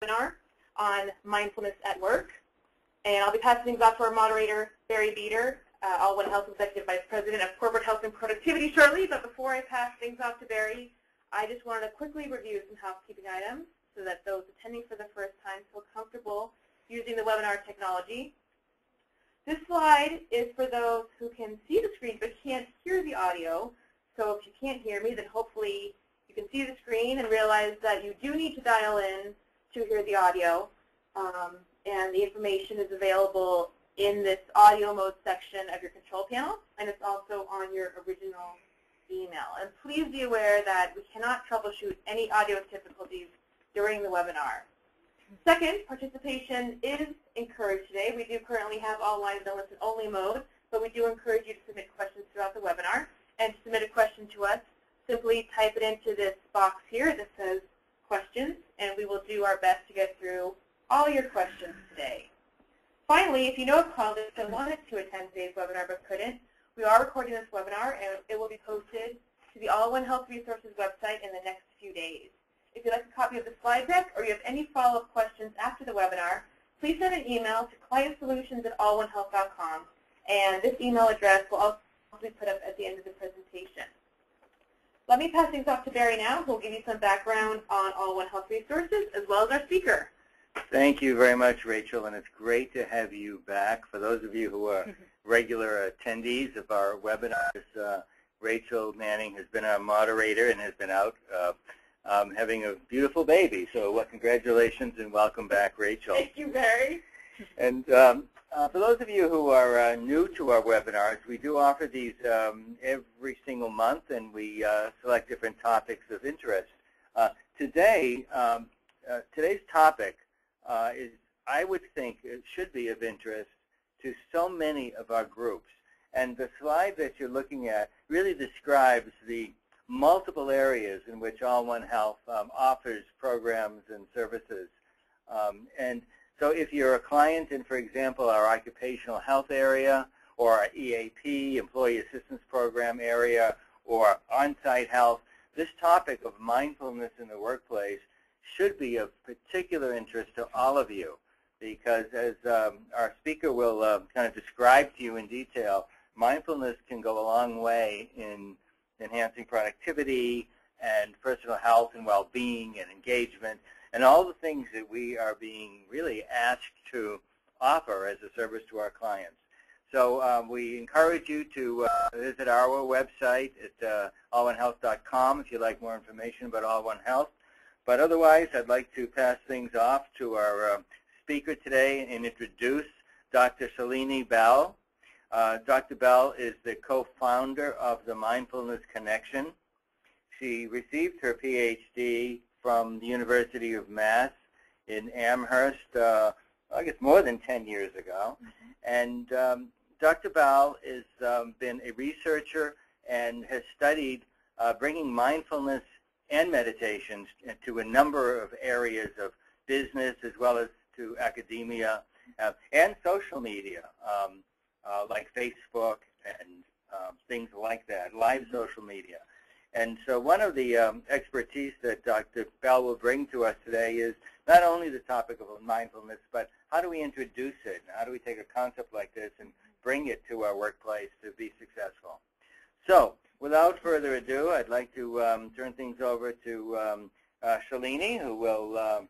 webinar on mindfulness at work. And I'll be passing things off to our moderator, Barry Beater, All One Health Executive Vice President of Corporate Health and Productivity shortly. But before I pass things off to Barry, I just wanted to quickly review some housekeeping items so that those attending for the first time feel comfortable using the webinar technology. This slide is for those who can see the screen but can't hear the audio. So if you can't hear me, then hopefully you can see the screen and realize that you do need to dial in to hear the audio. And the information is available in this audio mode section of your control panel, and it's also on your original email. And please be aware that we cannot troubleshoot any audio difficulties during the webinar. Second, participation is encouraged today. We do currently have all lines in listen-only mode, but we do encourage you to submit questions throughout the webinar. And to submit a question to us, simply type it into this box here that says questions, and we will do our best to get through all your questions today. Finally, if you know a colleague that wanted to attend today's webinar but couldn't, we are recording this webinar, and it will be posted to the All One Health Resources website in the next few days. If you'd like a copy of the slide deck or you have any follow-up questions after the webinar, please send an email to clientsolutions@allonehealth.com, and this email address will also be put up at the end of the presentation. Let me pass things off to Barry now, who will give you some background on All One Health Resources as well as our speaker. Thank you very much, Rachel, and it's great to have you back. For those of you who are regular attendees of our webinars, Rachel Manning has been our moderator and has been out having a beautiful baby. So congratulations and welcome back, Rachel. Thank you, Barry. And for those of you who are new to our webinars, we do offer these every single month, and we select different topics of interest. Today's topic is, I would think, it should be of interest to so many of our groups. And the slide that you're looking at really describes the multiple areas in which All One Health offers programs and services. And so if you're a client in, for example, our occupational health area or our EAP, Employee Assistance Program area, or on-site health, this topic of mindfulness in the workplace should be of particular interest to all of you, because as our speaker will kind of describe to you in detail, mindfulness can go a long way in enhancing productivity and personal health and well-being and engagement and all the things that we are being really asked to offer as a service to our clients. So we encourage you to visit our website at allonehealth.com if you'd like more information about All One Health. But otherwise, I'd like to pass things off to our speaker today and introduce Dr. Shalini Bell. Dr. Bell is the co-founder of the Mindfulness Connection. She received her PhD from the University of Mass in Amherst, I guess more than 10 years ago. And Dr. Bell has been a researcher and has studied bringing mindfulness and meditations to a number of areas of business as well as to academia and social media like Facebook and things like that, live social media. And so one of the expertise that Dr. Bell will bring to us today is not only the topic of mindfulness, but how do we introduce it? And how do we take a concept like this and bring it to our workplace to be successful? So without further ado, I'd like to turn things over to Shalini, who will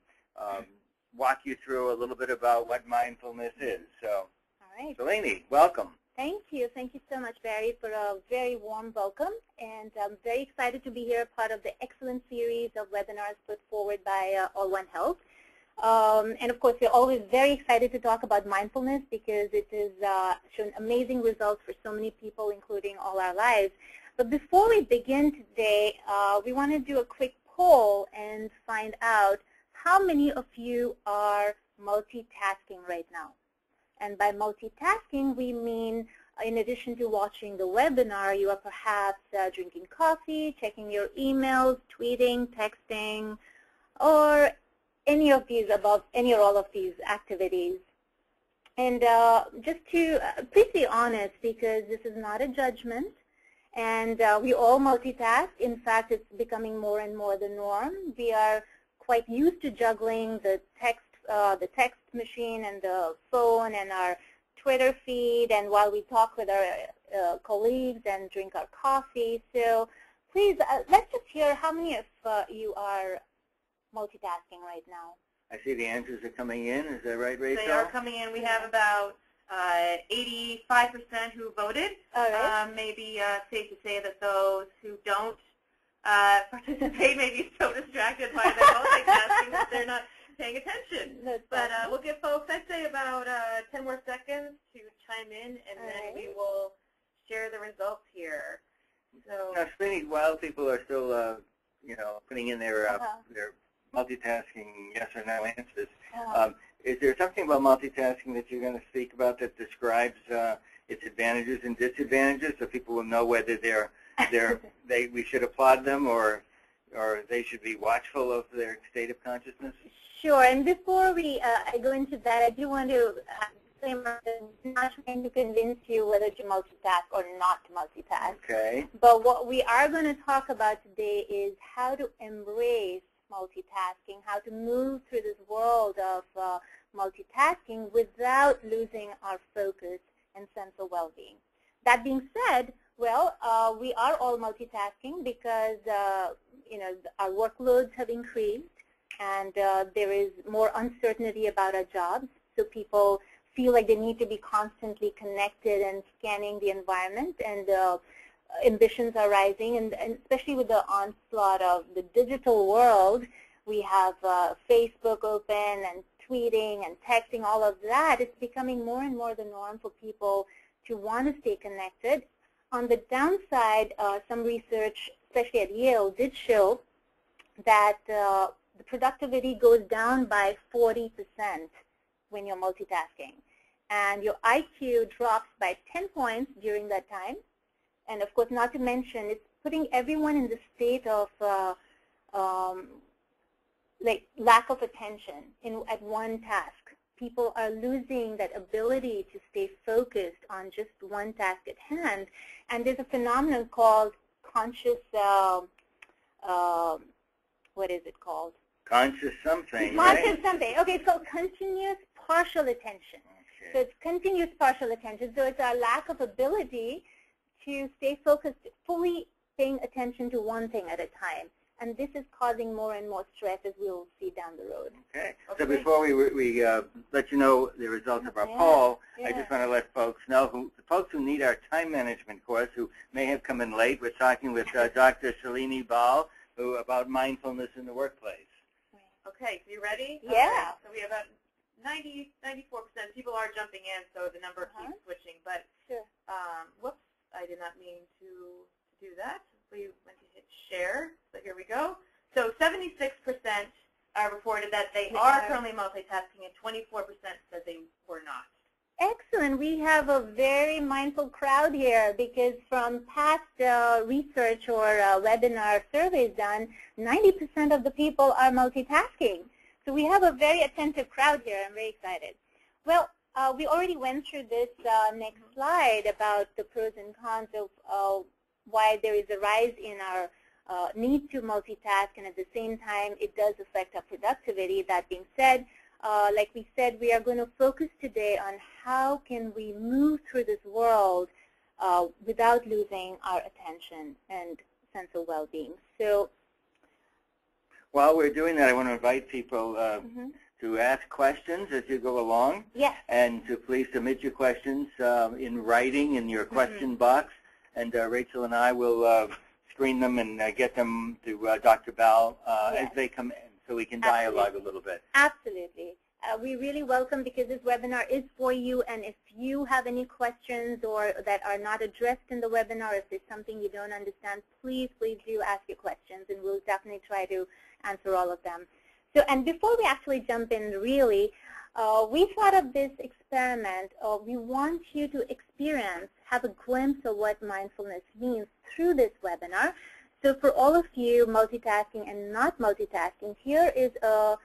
walk you through a little bit about what mindfulness is. So, all right. Shalini, welcome. Thank you. Thank you so much, Barry, for a very warm welcome. And I'm very excited to be here, part of the excellent series of webinars put forward by All One Health. And of course, we're always very excited to talk about mindfulness because it has shown amazing results for so many people, including all our lives. But before we begin today, we want to do a quick poll and find out how many of you are multitasking right now. And by multitasking, we mean in addition to watching the webinar, you are perhaps drinking coffee, checking your emails, tweeting, texting, or any of these above, any or all of these activities. And just to please be honest, because this is not a judgment, and we all multitask. In fact, it's becoming more and more the norm. We are quite used to juggling the text machine and the phone and our Twitter feed, and while we talk with our colleagues and drink our coffee. So please, let's just hear how many of you are multitasking right now. I see the answers are coming in. Is that right, Rachel? They are coming in. We have about 85% who voted. All right. Maybe safe to say that those who don't participate may be so distracted by their multitasking that they're not paying attention. But we'll give folks, I'd say, about 10 more seconds to chime in, and then we will share the results here. So now, Srini, while people are still, putting in their multitasking yes or no answers, is there something about multitasking that you're going to speak about that describes its advantages and disadvantages, so people will know whether we should applaud them or they should be watchful of their state of consciousness? Sure. And before I go into that, I do want to say I'm not trying to convince you whether to multitask or not to multitask. Okay. But what we are going to talk about today is how to embrace multitasking, how to move through this world of multitasking without losing our focus and sense of well-being. That being said, well, we are all multitasking because our workloads have increased, and there is more uncertainty about our jobs. So people feel like they need to be constantly connected and scanning the environment, and ambitions are rising, and especially with the onslaught of the digital world, we have Facebook open and tweeting and texting, all of that. It's becoming more and more the norm for people to want to stay connected. On the downside, some research, especially at Yale, did show that the productivity goes down by 40% when you're multitasking. And your IQ drops by 10 points during that time. And of course, not to mention, it's putting everyone in the state of lack of attention at one task. People are losing that ability to stay focused on just one task at hand. And there's a phenomenon called conscious, what is it called? Conscious something, Conscious something. Okay, it's called continuous partial attention. Okay. So it's continuous partial attention. So it's our lack of ability to stay focused, fully paying attention to one thing at a time. And this is causing more and more stress, as we will see down the road. Okay. So before we let you know the results of our poll, I just want to let folks know, the folks who need our time management course, who may have come in late, we're talking with Dr. Shalini Bal about mindfulness in the workplace. Okay, so you ready? Yeah. Okay. So we have about 94% people are jumping in, so the number keeps switching. But whoops, I did not mean to do that. We went to hit share, so here we go. So 76% reported that they are currently multitasking, and 24% said they were not. Excellent. We have a very mindful crowd here, because from past research or webinar surveys done, 90% of the people are multitasking. So we have a very attentive crowd here. I'm very excited. Well, we already went through this next slide about the pros and cons of why there is a rise in our need to multitask, and at the same time it does affect our productivity. That being said, like we said, we are going to focus today on how can we move through this world without losing our attention and sense of well-being. So while we're doing that, I want to invite people to ask questions as you go along. Yes. And to please submit your questions in writing in your question box. And Rachel and I will screen them and get them to Dr. Bal as they come in, so we can dialogue a little bit. Absolutely. We really welcome, because this webinar is for you, and if you have any questions or that are not addressed in the webinar, if there's something you don't understand, please do ask your questions, and we'll definitely try to answer all of them. So, and before we actually jump in, really, we thought of this experiment. We want you to experience, have a glimpse of what mindfulness means through this webinar. So for all of you multitasking and not multitasking, here is a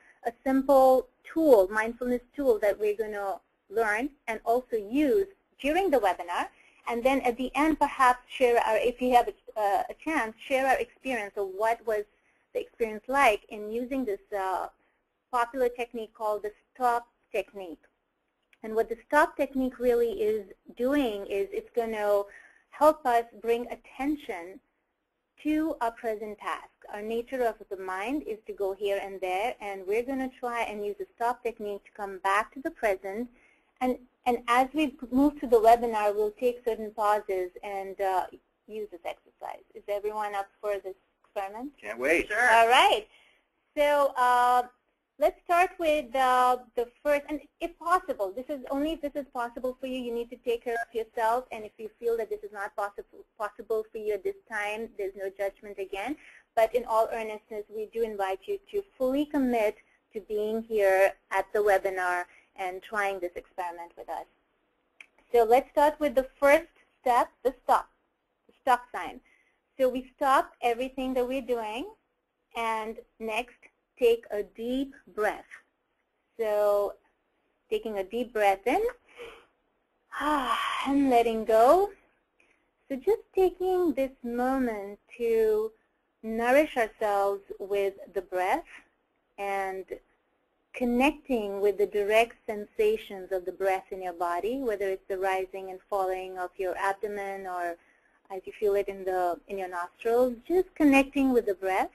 simple tool, mindfulness tool, that we're going to learn and also use during the webinar. And then at the end, perhaps share our, if you have a chance, share our experience of what was the experience like in using this popular technique called the STOP technique. And what the STOP technique really is doing is it's going to help us bring attention to our present task. Our nature of the mind is to go here and there, and we're going to try and use the STOP technique to come back to the present. And as we move through the webinar, we'll take certain pauses and use this exercise. Is everyone up for this experiment? Can't wait. Sure. All right. So let's start with the first, and if possible, this is only if this is possible for you, you need to take care of yourself, and if you feel that this is not possible for you at this time, there's no judgment again. But in all earnestness, we do invite you to fully commit to being here at the webinar and trying this experiment with us. So let's start with the first step, the stop sign. So we stop everything that we're doing, and next, take a deep breath. So taking a deep breath in and letting go. So just taking this moment to nourish ourselves with the breath and connecting with the direct sensations of the breath in your body, whether it's the rising and falling of your abdomen or as you feel it in your nostrils, just connecting with the breath.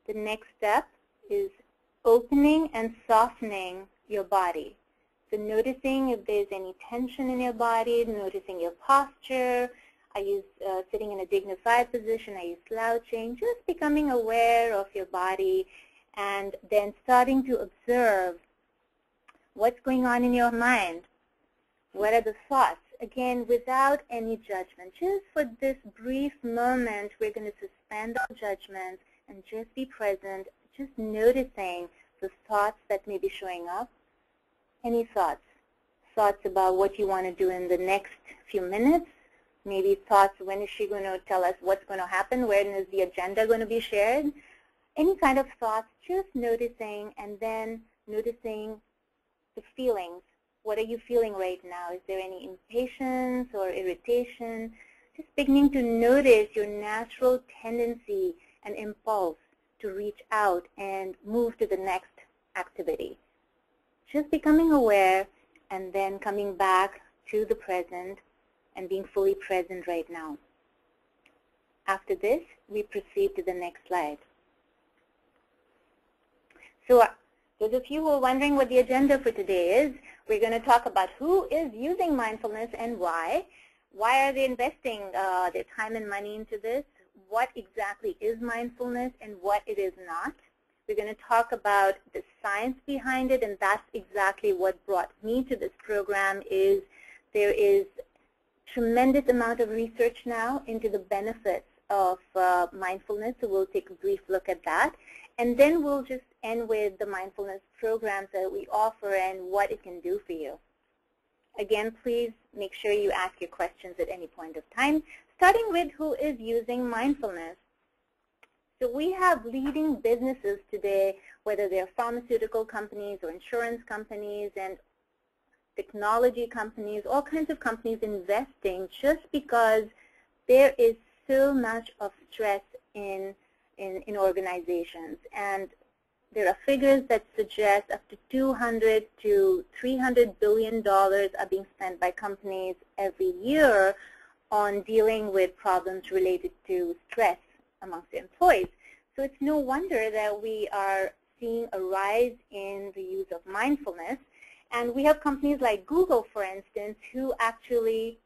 The next step is opening and softening your body. So noticing if there's any tension in your body, noticing your posture. I use sitting in a dignified position. I use slouching, just becoming aware of your body and then starting to observe what's going on in your mind. What are the thoughts? Again, without any judgment. Just for this brief moment, we're going to suspend our judgments and just be present, just noticing the thoughts that may be showing up. Any thoughts? Thoughts about what you want to do in the next few minutes. Maybe thoughts, when is she going to tell us what's going to happen? When is the agenda going to be shared? Any kind of thoughts, just noticing, and then noticing the feelings. What are you feeling right now? Is there any impatience or irritation? Just beginning to notice your natural tendency and impulse to reach out and move to the next activity. Just becoming aware and then coming back to the present and being fully present right now. After this, we proceed to the next slide. So those of you who are wondering what the agenda for today is, we're going to talk about who is using mindfulness and why. Why are they investing their time and money into this? What exactly is mindfulness and what it is not. We're going to talk about the science behind it, and that's exactly what brought me to this program. Is there is tremendous amount of research now into the benefits of mindfulness, so we'll take a brief look at that. And then we'll just end with the mindfulness programs that we offer and what it can do for you. Again, please make sure you ask your questions at any point of time, starting with who is using mindfulness. So we have leading businesses today, whether they're pharmaceutical companies or insurance companies and technology companies, all kinds of companies investing just because there is so much of stress in organizations. And there are figures that suggest up to $200 to $300 billion are being spent by companies every year on dealing with problems related to stress amongst the employees. So it's no wonder that we are seeing a rise in the use of mindfulness. And we have companies like Google, for instance, who actually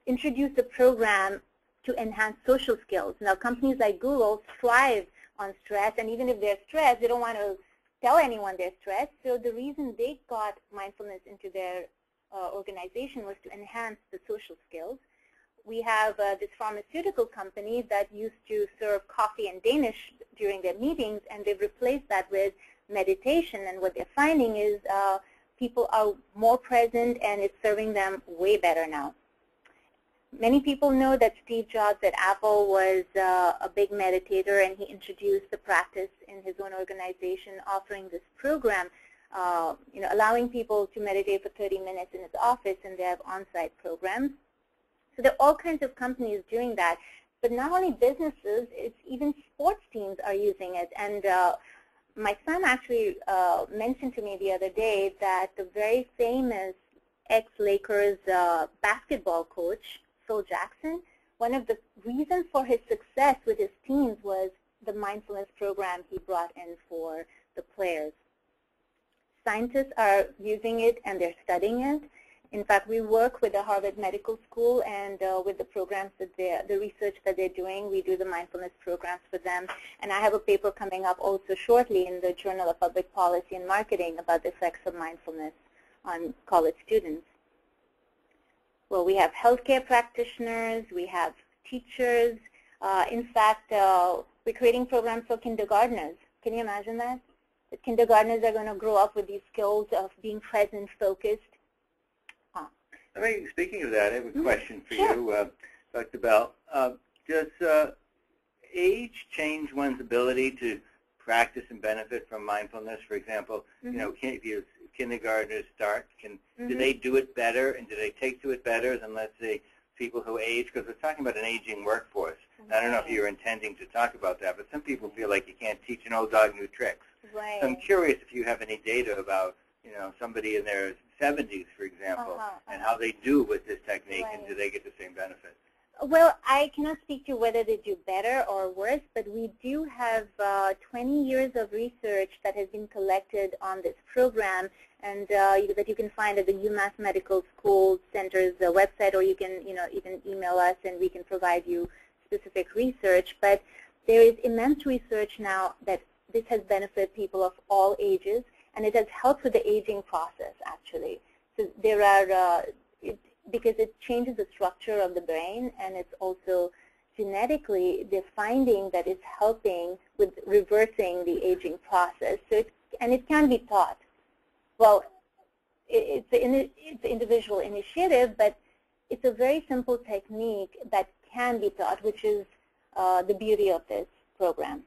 introduced a program to enhance social skills. Now, companies like Google thrive on stress, and even if they're stressed, they don't want to tell anyone they're stressed. So the reason they got mindfulness into their organization was to enhance the social skills. We have this pharmaceutical company that used to serve coffee and Danish during their meetings, and they've replaced that with meditation. And what they're finding is people are more present, and it's serving them way better now. Many people know that Steve Jobs at Apple was a big meditator, and he introduced the practice in his own organization, offering this program, allowing people to meditate for 30 minutes in his office, and they have on-site programs. So there are all kinds of companies doing that. But not only businesses, it's even sports teams are using it. And my son actually mentioned to me the other day that the very famous ex-Lakers basketball coach, Phil Jackson, one of the reasons for his success with his teams was the mindfulness program he brought in for the players. Scientists are using it and they're studying it. In fact, we work with the Harvard Medical School and with the programs that the research that they're doing, we do the mindfulness programs for them. And I have a paper coming up also shortly in the Journal of Public Policy and Marketing about the effects of mindfulness on college students. Well, we have healthcare practitioners, we have teachers. In fact, we're creating programs for kindergartners. Can you imagine that? The kindergartners are going to grow up with these skills of being present, focused. I mean, speaking of that, I have a question for Sure. you, Dr. Bell. Does age change one's ability to practice and benefit from mindfulness? For example, you know, if kindergartners start, do they do it better, and do they take to it better than, let's say, people who age? Because we're talking about an aging workforce. And I don't know if you're intending to talk about that, but some people feel like you can't teach an old dog new tricks. Right. So I'm curious if you have any data about, you know, somebody in their 70s, for example, and how they do with this technique, and do they get the same benefit? Well, I cannot speak to whether they do better or worse, but we do have 20 years of research that has been collected on this program, and that you can find at the UMass Medical School Center's website, or you can, even email us, and we can provide you specific research. But there is immense research now that this has benefited people of all ages, and it has helped with the aging process, actually. So there are, because it changes the structure of the brain, and it's also genetically, they're finding that it's helping with reversing the aging process. So and it can be taught. Well, it's an individual initiative, but it's a very simple technique that can be taught, which is the beauty of this program.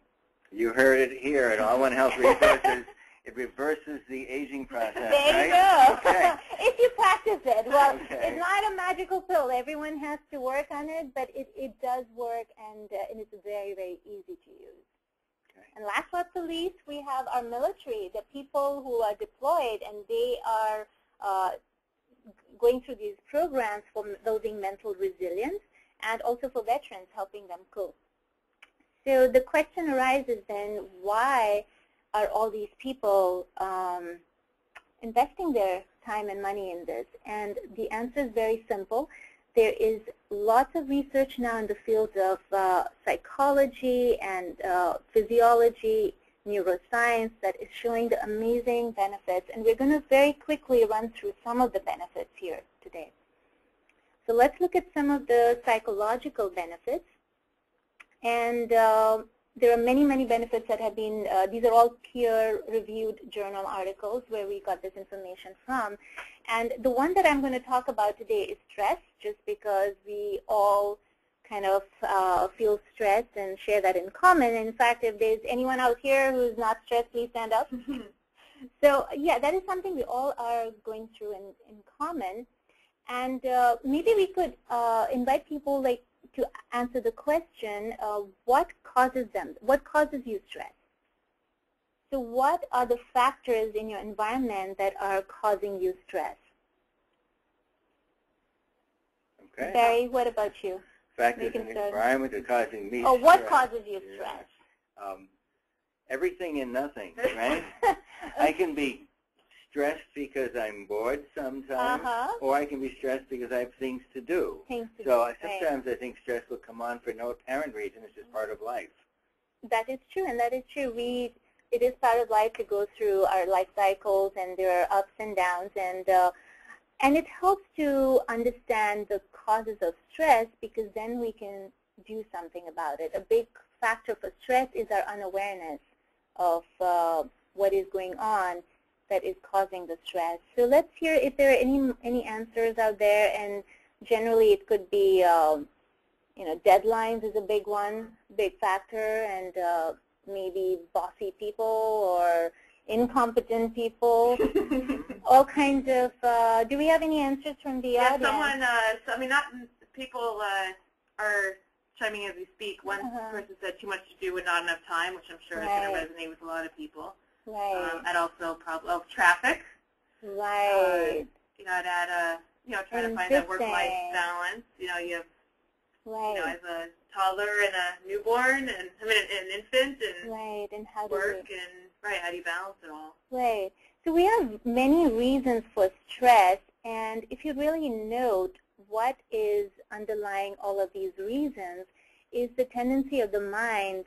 You heard it here at All One Health Resources. It reverses the aging process, There you right? go. Okay. If you practice it. Well, Okay. It's not a magical pill. Everyone has to work on it, but it does work, and it's very, very easy to use. Okay. And last but not least, we have our military, the people who are deployed, and they are going through these programs for building mental resilience, and also for veterans, helping them cope. So the question arises then, why are all these people investing their time and money in this? And the answer is very simple. There is lots of research now in the fields of psychology and physiology, neuroscience, that is showing the amazing benefits. And we're going to very quickly run through some of the benefits here today. So let's look at some of the psychological benefits. And there are many, many benefits that have been, these are all peer-reviewed journal articles where we got this information from. And the one that I'm going to talk about today is stress, just because we all kind of feel stressed and share that in common. And in fact, if there's anyone out here who's not stressed, please stand up. So yeah, that is something we all are going through in common. And maybe we could invite people to answer the question, what causes them? What causes you stress? So what are the factors in your environment that are causing you stress? Okay. Barry, what about you? Factors in the environment are causing me stress. What causes you stress? Everything and nothing, right? I can be stressed because I'm bored sometimes, or I can be stressed because I have things to do. Sometimes I think stress will come on for no apparent reason. It's just part of life. That is true, and that is true. It is part of life to go through our life cycles, and there are ups and downs, and it helps to understand the causes of stress, because then we can do something about it. A big factor for stress is our unawareness of what is going on that is causing the stress. So let's hear if there are any answers out there, and generally it could be, deadlines is a big one, big factor, and maybe bossy people or incompetent people, all kinds of, do we have any answers from the audience? Someone, not people are chiming in as we speak. One person said too much to do with not enough time, which I'm sure is going to resonate with a lot of people. Right. And also problem traffic. Right. I'd add trying to find that work-life balance. You have as a toddler and a newborn, and an infant, and and how work, how do you balance it all? Right. So we have many reasons for stress, and if you really note what is underlying all of these reasons is the tendency of the mind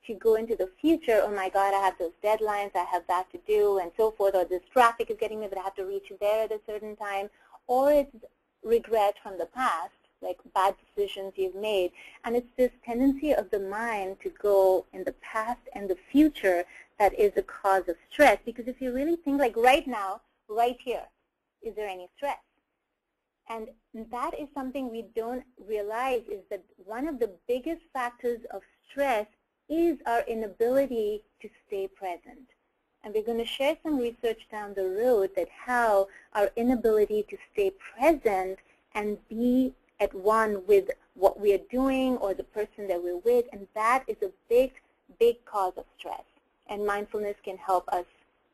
to go into the future. Oh my God, I have those deadlines, I have that to do, and so forth, or this traffic is getting me, but I have to reach there at a certain time, or it's regret from the past, like bad decisions you've made. And it's this tendency of the mind to go in the past and the future that is the cause of stress. Because if you really think, like right now, right here, is there any stress? And that is something we don't realize, is that one of the biggest factors of stress is our inability to stay present. And we're going to share some research down the road that how our inability to stay present and be at one with what we are doing or the person that we're with, and that is a big, big cause of stress. And mindfulness can help us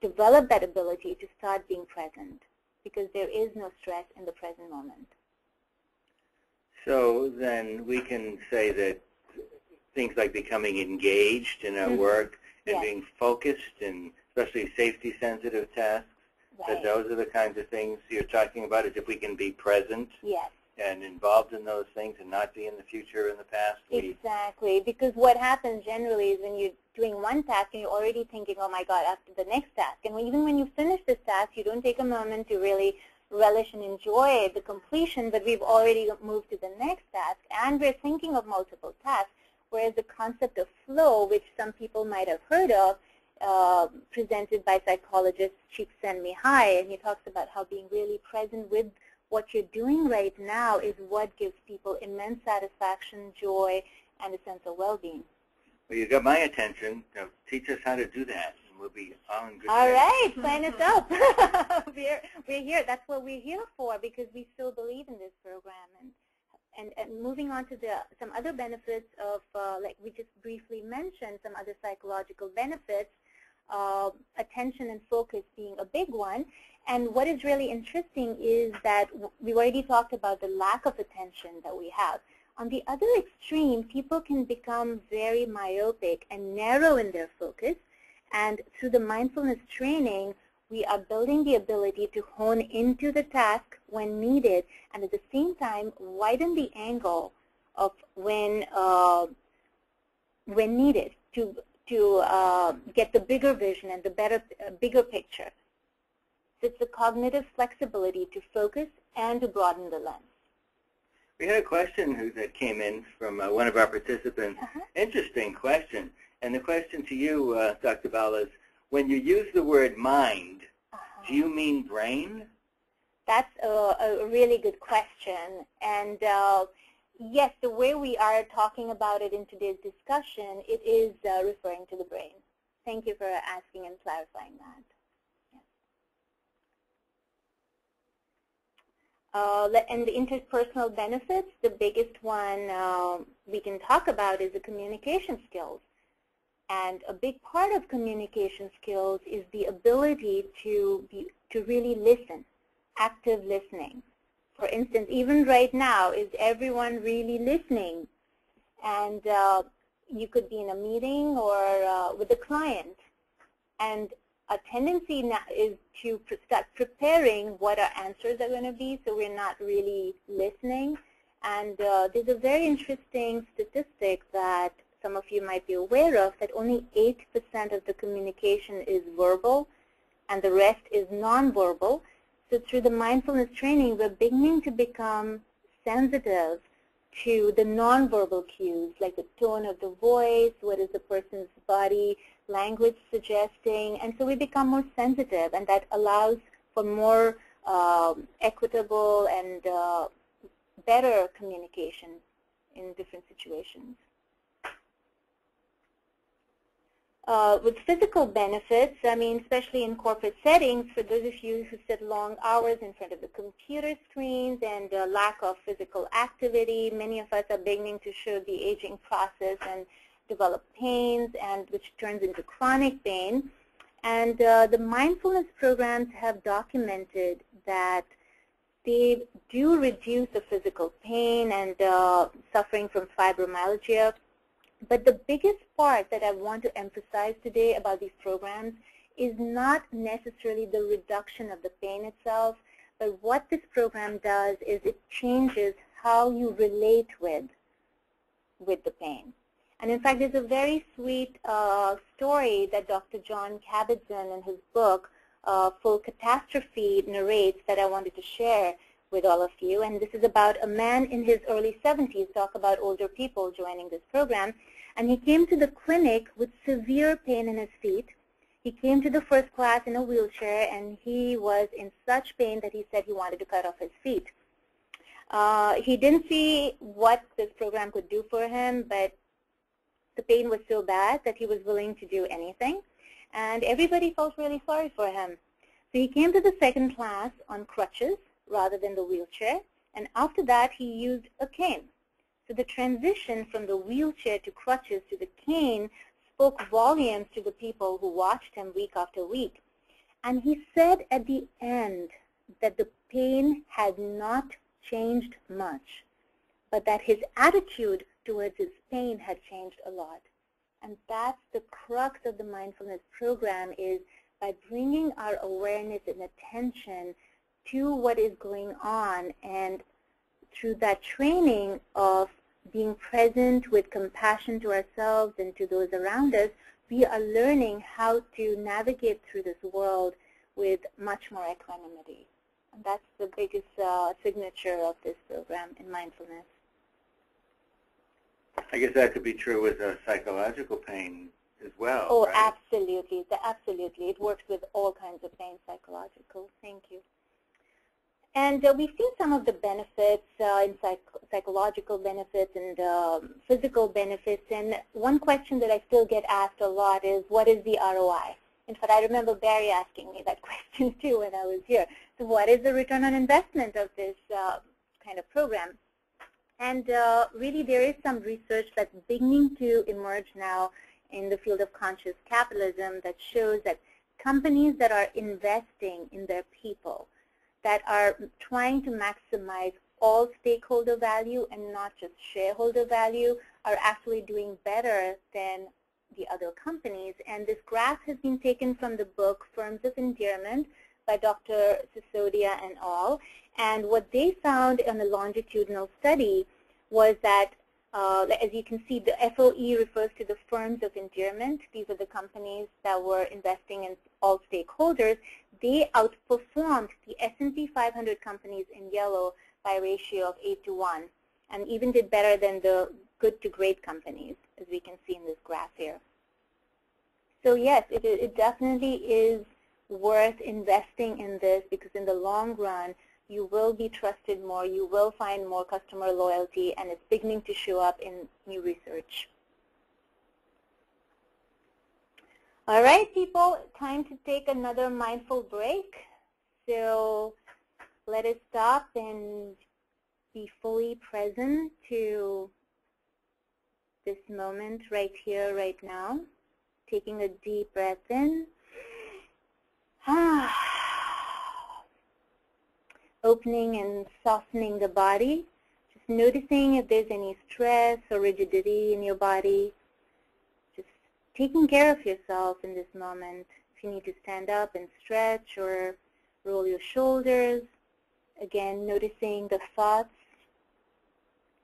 develop that ability to start being present, because there is no stress in the present moment. So then we can say that things like becoming engaged in our work and being focused, and especially safety-sensitive tasks, that those are the kinds of things you're talking about, is if we can be present and involved in those things and not be in the future or in the past. Exactly, because what happens generally is when you're doing one task and you're already thinking, oh my God, after the next task. And even when you finish this task, you don't take a moment to really relish and enjoy the completion, but we've already moved to the next task, and we're thinking of multiple tasks. Whereas the concept of flow, which some people might have heard of, presented by psychologist Csikszentmihalyi, and he talks about how being really present with what you're doing right now is what gives people immense satisfaction, joy, and a sense of well-being. Well, you got my attention. Now, teach us how to do that, and we'll be on good All right, sign us up. we're here. That's what we're here for, because we still believe in this program. And moving on to some other benefits of, like we just briefly mentioned, some other psychological benefits, attention and focus being a big one. And what is really interesting is that we already talked about the lack of attention that we have. On the other extreme, people can become very myopic and narrow in their focus. And through the mindfulness training, we are building the ability to hone into the task when needed, and at the same time widen the angle of when needed to get the bigger vision and the bigger picture. So it's the cognitive flexibility to focus and to broaden the lens. We had a question that came in from one of our participants. Interesting question. And the question to you, Dr. Bala, is, when you use the word mind, do you mean brain? That's a really good question. And yes, the way we are talking about it in today's discussion, it is referring to the brain. Thank you for asking and clarifying that. And the interpersonal benefits, the biggest one we can talk about is the communication skills. And a big part of communication skills is the ability to really listen, active listening. For instance, even right now, is everyone really listening? And you could be in a meeting or with a client, and a tendency now is to start preparing what our answers are going to be, so we're not really listening. And there's a very interesting statistic that some of you might be aware of, that only 8% of the communication is verbal and the rest is nonverbal. So through the mindfulness training, we're beginning to become sensitive to the nonverbal cues, like the tone of the voice, what is the person's body language suggesting, and so we become more sensitive, and that allows for more equitable and better communication in different situations. With physical benefits, I mean, especially in corporate settings, for those of you who sit long hours in front of the computer screens and lack of physical activity, many of us are beginning to show the aging process and develop pains, and which turns into chronic pain. And the mindfulness programs have documented that they do reduce the physical pain and suffering from fibromyalgia. But the biggest part that I want to emphasize today about these programs is not necessarily the reduction of the pain itself, but what this program does is it changes how you relate with the pain. And in fact, there's a very sweet story that Dr. John Kabat-Zinn in his book, Full Catastrophe, narrates that I wanted to share with all of you. And this is about a man in his early 70s, talk about older people joining this program. And he came to the clinic with severe pain in his feet. He came to the first class in a wheelchair, and he was in such pain that he said he wanted to cut off his feet. He didn't see what this program could do for him, but the pain was so bad that he was willing to do anything. And everybody felt really sorry for him. So he came to the second class on crutches rather than the wheelchair. And after that, he used a cane. So the transition from the wheelchair to crutches to the cane spoke volumes to the people who watched him week after week. And he said at the end that the pain had not changed much, but that his attitude towards his pain had changed a lot. And that's the crux of the mindfulness program, is by bringing our awareness and attention to what is going on, and through that training of being present with compassion to ourselves and to those around us, we are learning how to navigate through this world with much more equanimity. And that's the biggest signature of this program in mindfulness. I guess that could be true with psychological pain as well. Oh, right? absolutely. Absolutely. It works with all kinds of pain, psychological. Thank you. And we've seen some of the benefits in psychological benefits and physical benefits. And one question that I still get asked a lot is, what is the ROI? In fact, I remember Barry asking me that question too when I was here. So what is the return on investment of this kind of program? And really, there is some research that's beginning to emerge now in the field of conscious capitalism that shows that companies that are investing in their people, that are trying to maximize all stakeholder value and not just shareholder value, are actually doing better than the other companies. And this graph has been taken from the book Firms of Endearment by Dr. Sisodia and al. And what they found in a longitudinal study was that, as you can see, the FOE refers to the firms of endearment. These are the companies that were investing in all stakeholders. They outperformed the S&P 500 companies in yellow by a ratio of 8:1, and even did better than the good to great companies, as we can see in this graph here. So yes, it definitely is worth investing in this, because in the long run, you will be trusted more, you will find more customer loyalty, and it's beginning to show up in new research. All right, people, time to take another mindful break. So let us stop and be fully present to this moment right here, right now. Taking a deep breath in. Opening and softening the body. Just noticing if there's any stress or rigidity in your body. Just taking care of yourself in this moment. If you need to stand up and stretch or roll your shoulders. Again, noticing the thoughts.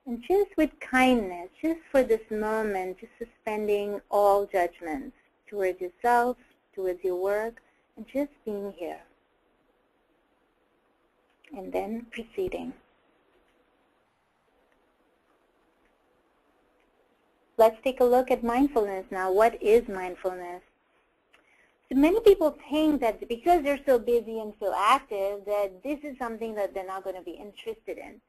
And just with kindness, just for this moment, just suspending all judgments towards yourself, towards your work, and just being here. And then proceeding. Let's take a look at mindfulness now. What is mindfulness? So many people think that because they're so busy and so active that this is something that they're not going to be interested in.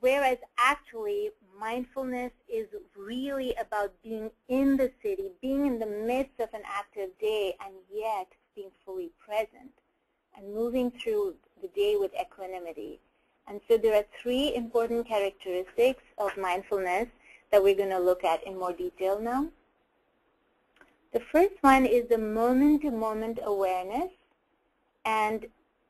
Whereas actually, mindfulness is really about being in the city, being in the midst 3 important characteristics of mindfulness that we're going to look at in more detail now. The first one is the moment-to-moment awareness, and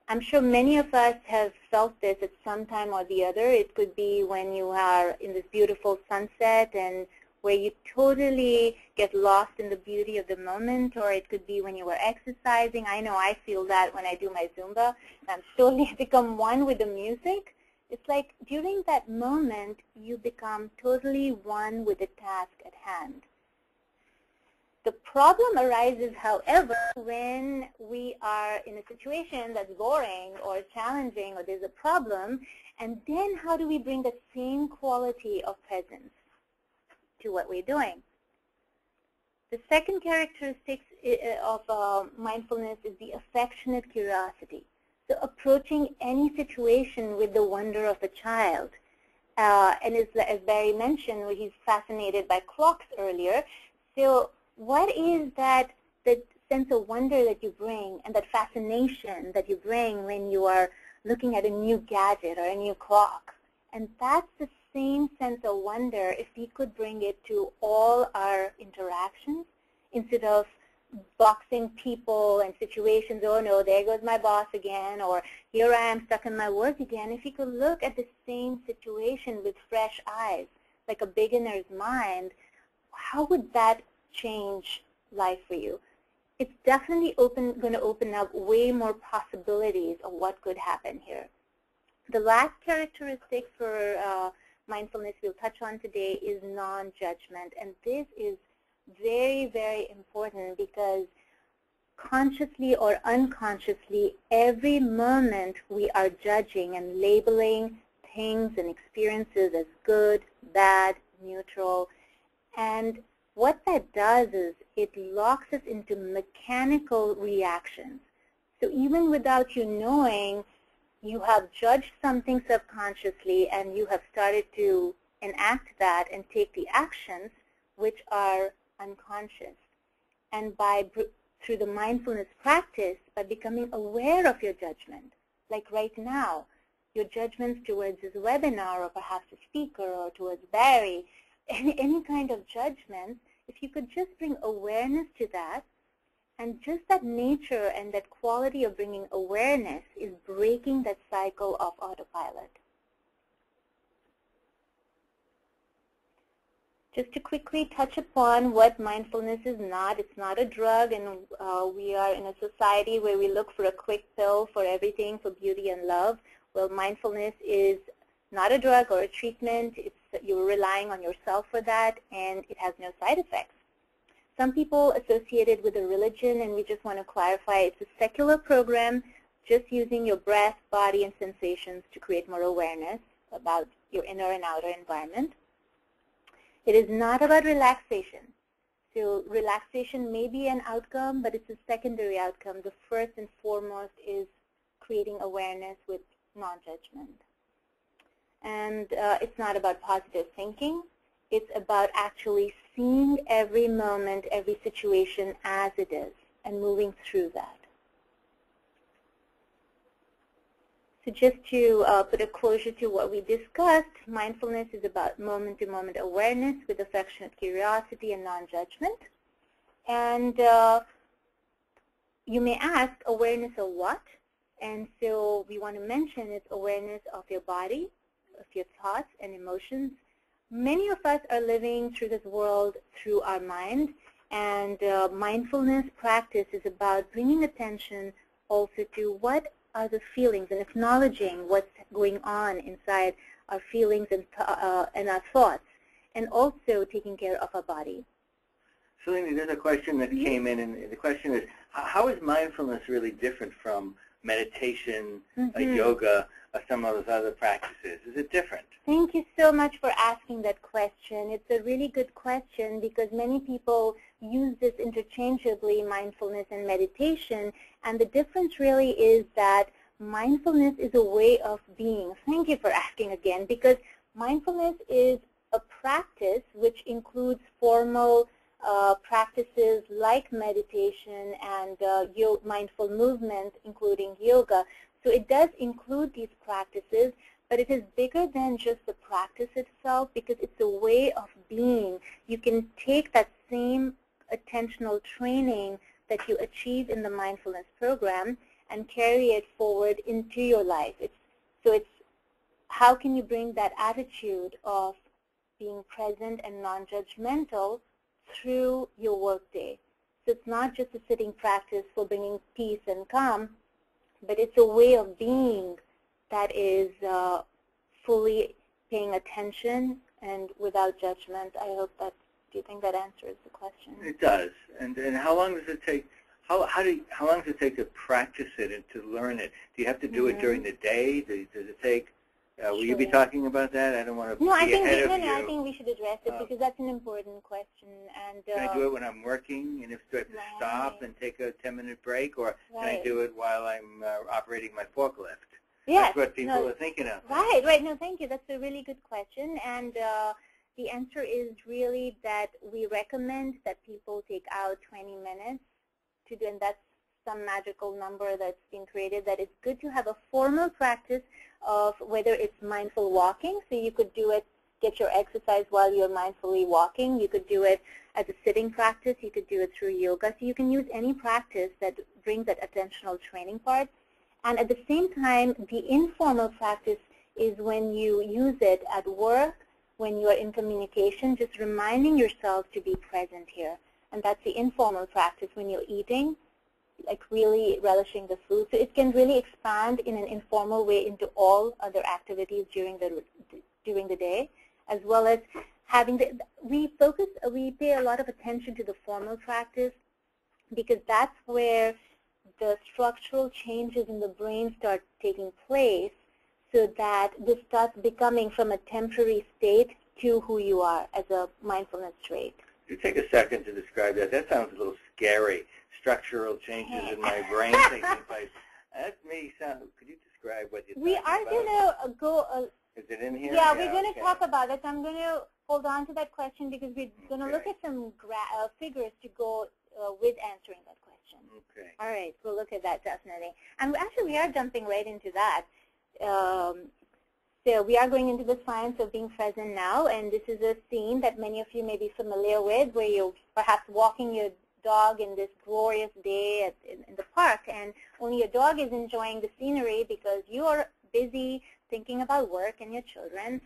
I'm sure many of us have felt this at some time or the other. It could be when you are in this beautiful sunset and where you totally get lost in the beauty of the moment, or it could be when you were exercising. I know I feel that when I do my Zumba. I'm totally become one with the music. It's like during that moment, you become totally one with the task at hand. The problem arises, however, when we are in a situation that's boring or challenging or there's a problem, and then how do we bring the same quality of presence to what we're doing? The second characteristic of mindfulness is the affectionate curiosity. So approaching any situation with the wonder of a child. And as Barry mentioned, he's fascinated by clocks earlier. So what is that sense of wonder that you bring and that fascination that you bring when you are looking at a new gadget or a new clock? And that's the same sense of wonder if we could bring it to all our interactions instead of boxing people and situations. Oh no, there goes my boss again, or here I am stuck in my work again. If you could look at the same situation with fresh eyes, like a beginner's mind, how would that change life for you? It's definitely going to open up way more possibilities of what could happen here. The last characteristic for mindfulness we'll touch on today is non-judgment, and this is very, very important because consciously or unconsciously, every moment we are judging and labeling things and experiences as good, bad, neutral, and what that does is it locks us into mechanical reactions. So even without you knowing, you have judged something subconsciously and you have started to enact that and take the actions which are unconscious. And through the mindfulness practice, by becoming aware of your judgment, like right now, your judgments towards this webinar or perhaps the speaker or towards Barry, any kind of judgment, if you could just bring awareness to that, and just that nature and that quality of bringing awareness is breaking that cycle of autopilot. Just to quickly touch upon what mindfulness is not, it's not a drug, and we are in a society where we look for a quick pill for everything, for beauty and love. Well, mindfulness is not a drug or a treatment. You're relying on yourself for that, and it has no side effects. Some people associate it with a religion, and we just want to clarify it's a secular program just using your breath, body, and sensations to create more awareness about your inner and outer environment. It is not about relaxation. So relaxation may be an outcome, but it's a secondary outcome. The first and foremost is creating awareness with non-judgment. And it's not about positive thinking. It's about actually seeing every moment, every situation as it is, and moving through that. So just to put a closure to what we discussed, mindfulness is about moment-to-moment awareness with affectionate curiosity and non-judgment. And you may ask, awareness of what? And so we want to mention it's awareness of your body, of your thoughts and emotions. Many of us are living through this world through our mind, and mindfulness practice is about bringing attention also to what are the feelings and acknowledging what's going on inside our feelings and our thoughts, and also taking care of our body. So there's a question that came in, and the question is, how is mindfulness really different from meditation, yoga, or some of those other practices? Is it different? Thank you so much for asking that question. It's a really good question because many people use this interchangeably, mindfulness and meditation, and the difference really is that mindfulness is a way of being. Thank you for asking again, because mindfulness is a practice which includes formal practices like meditation and mindful movement, including yoga. So it does include these practices, but it is bigger than just the practice itself because it's a way of being. You can take that same attentional training that you achieve in the mindfulness program and carry it forward into your life. So it's how can you bring that attitude of being present and non-judgmental through your workday. So it's not just a sitting practice for bringing peace and calm, but it's a way of being that is fully paying attention and without judgment. I hope that, do you think that answers the question? It does. And how long does it take? How long does it take to practice it and to learn it? Do you have to do it during the day? Does it take? Will you be talking about that? I don't want to be ahead of you. I think we should address it because that's an important question. And can I do it when I'm working, and if I have to stop and take a 10-minute break, or can I do it while I'm operating my forklift? Yes. That's what people are thinking of. Right. No, thank you. That's a really good question. And the answer is really that we recommend that people take out 20 minutes to do, and that's some magical number that's been created, that it's good to have a formal practice of whether it's mindful walking, so you could do it, get your exercise while you're mindfully walking. You could do it as a sitting practice. You could do it through yoga. So you can use any practice that brings that attentional training part. And at the same time, the informal practice is when you use it at work, when you are in communication, just reminding yourself to be present here. And that's the informal practice when you're eating, like really relishing the food. So it can really expand in an informal way into all other activities during the day, as well as having we pay a lot of attention to the formal practice because that's where the structural changes in the brain start taking place, so that this starts becoming from a temporary state to who you are as a mindfulness trait. You take a second to describe that. That sounds a little scary. Structural changes in my brain taking place. That may sound. Could you describe what you're talking about? We are going to go. Is it in here? Yeah, we're going to talk about it. I'm going to hold on to that question because we're going to look at some figures to go with answering that question. Okay. All right, we'll look at that definitely. And actually, we are jumping right into that. So we are going into the science of being present now, and this is a scene that many of you may be familiar with, where you're perhaps walking your dog in this glorious day in the park, and only your dog is enjoying the scenery because you are busy thinking about work and your children.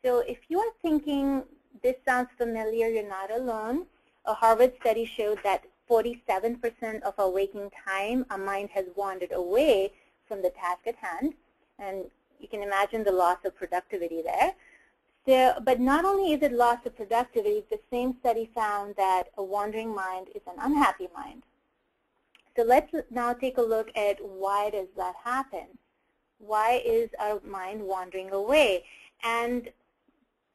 So if you are thinking this sounds familiar, you're not alone. A Harvard study showed that 47% of our waking time, our mind has wandered away from the task at hand, and you can imagine the loss of productivity there. So, but not only is it loss of productivity, the same study found that a wandering mind is an unhappy mind. So let's now take a look at why does that happen? Why is our mind wandering away? And